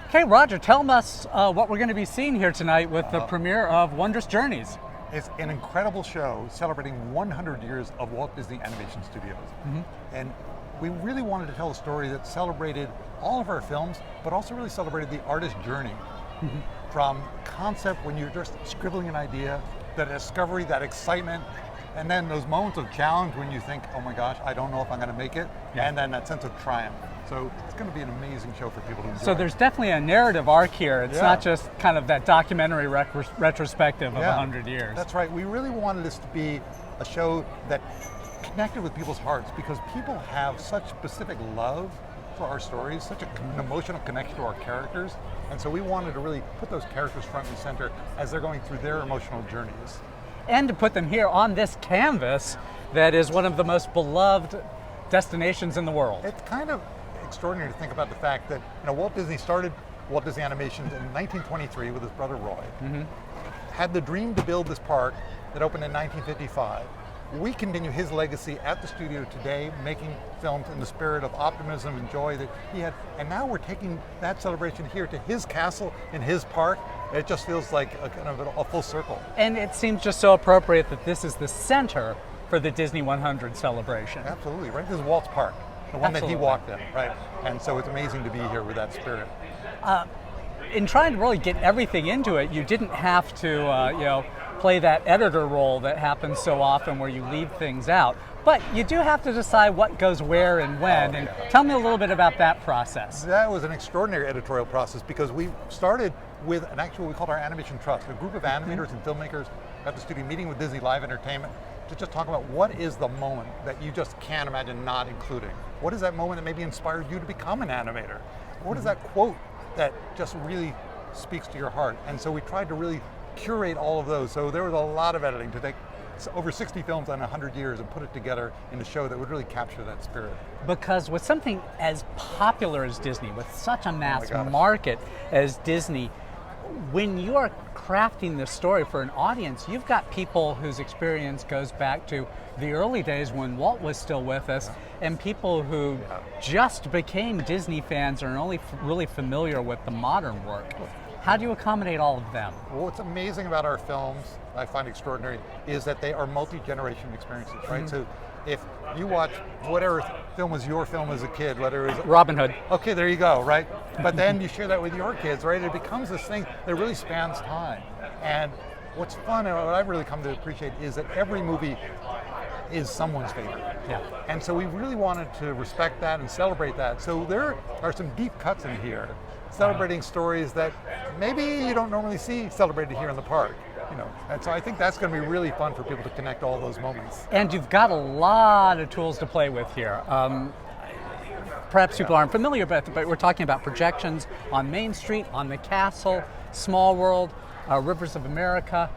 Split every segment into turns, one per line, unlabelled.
Okay, Roger, tell us what we're going to be seeing here tonight with the premiere of Wondrous Journeys.
It's an incredible show celebrating 100 years of Walt Disney Animation Studios. And we really wanted to tell a story that celebrated all of our films, but also really celebrated the artist journey. From concept, when you're just scribbling an idea, that discovery, that excitement, and then those moments of challenge when you think, oh my gosh, I don't know if I'm going to make it, and then that sense of triumph. So it's going to be an amazing show for people to enjoy.
So there's definitely a narrative arc here. It's not just kind of that documentary retrospective of 100 years.
That's right. We really wanted this to be a show that connected with people's hearts, because people have such specific love for our stories, such an emotional connection to our characters, and so we wanted to really put those characters front and center as they're going through their emotional journeys.
And to put them here on this canvas that is one of the most beloved destinations in the world.
It's kind of extraordinary to think about the fact that Walt Disney started Walt Disney Animations in 1923 with his brother Roy, had the dream to build this park that opened in 1955. We continue his legacy at the studio today, making films in the spirit of optimism and joy that he had, and now we're taking that celebration here to his castle in his park. It just feels like a kind of a full circle.
And it seems just so appropriate that this is the center for the Disney 100 celebration.
Absolutely, right? This is Walt's park, the one that he walked in, right? And so it's amazing to be here with that spirit.
In trying to really get everything into it, you didn't have to, play that editor role that happens so often where you leave things out. But you do have to decide what goes where and when. And tell me a little bit about that process.
That was an extraordinary editorial process, because we started with we called our Animation Trust, a group of animators and filmmakers at the studio meeting with Disney Live Entertainment to just talk about what is the moment that you just can't imagine not including. What is that moment that maybe inspired you to become an animator? What is that quote that just really speaks to your heart? And so we tried to really curate all of those. So there was a lot of editing to take over 60 films on 100 years and put it together in a show that would really capture that spirit.
Because with something as popular as Disney, with such a mass market as Disney, when you are crafting this story for an audience, you've got people whose experience goes back to the early days when Walt was still with us, and people who just became Disney fans and are only really familiar with the modern work. How do you accommodate all of them?
Well, what's amazing about our films, I find extraordinary, is that they are multi-generation experiences, right? So if you watch whatever film was your film as a kid, whether it was
Robin Hood.
Okay, there you go, right? But then you share that with your kids, right? It becomes this thing that really spans time. And what's fun, and what I've really come to appreciate, is that every movie is someone's favorite. And so we really wanted to respect that and celebrate that. So there are some deep cuts in here, celebrating stories that maybe you don't normally see celebrated here in the park. And so I think that's going to be really fun for people to connect all those moments.
And you've got a lot of tools to play with here. Perhaps people aren't familiar, but we're talking about projections on Main Street, on the castle, Small World, Rivers of America,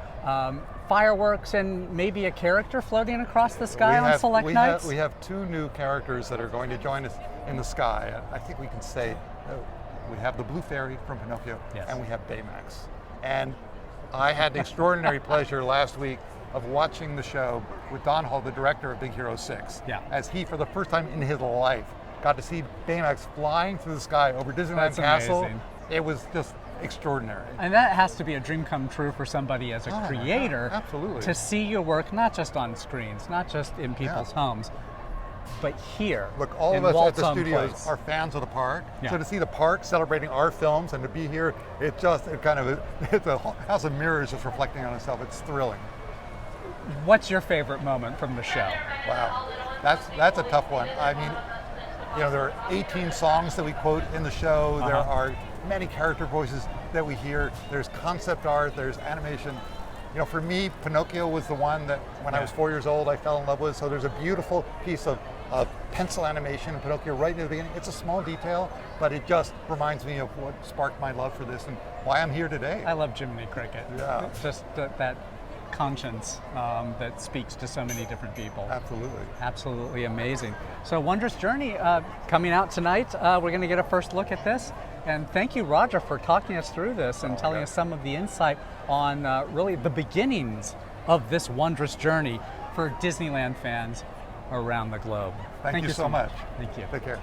fireworks, and maybe a character floating across the sky on select nights?
We have two new characters that are going to join us in the sky. I think we can say we have the Blue Fairy from Pinocchio, and we have Baymax. And I had the extraordinary pleasure last week of watching the show with Don Hall, the director of Big Hero 6, as he, for the first time in his life, got to see Baymax flying through the sky over Disneyland Castle.
Amazing.
It was just extraordinary.
And that has to be a dream come true for somebody as a creator.
Absolutely.
To see your work not just on screens, not just in people's homes, but here.
Look, all of us at the studios are fans of the park. So to see the park celebrating our films and to be here, it's a house of mirrors just reflecting on itself. It's thrilling.
What's your favorite moment from the show?
Wow, that's a tough one. I mean, there are 18 songs that we quote in the show. There are many character voices that we hear. There's concept art, there's animation. For me, Pinocchio was the one that when I was 4 years old, I fell in love with. So there's a beautiful piece of pencil animation in Pinocchio right in the beginning. It's a small detail, but it just reminds me of what sparked my love for this and why I'm here today.
I love Jiminy Cricket. Just that conscience that speaks to so many different people.
Absolutely.
Absolutely amazing. So Wondrous Journey coming out tonight. We're going to get a first look at this. And thank you, Roger, for talking us through this and telling us some of the insight on really the beginnings of this wondrous journey for Disneyland fans around the globe.
Thank you so much.
Thank you.
Take care.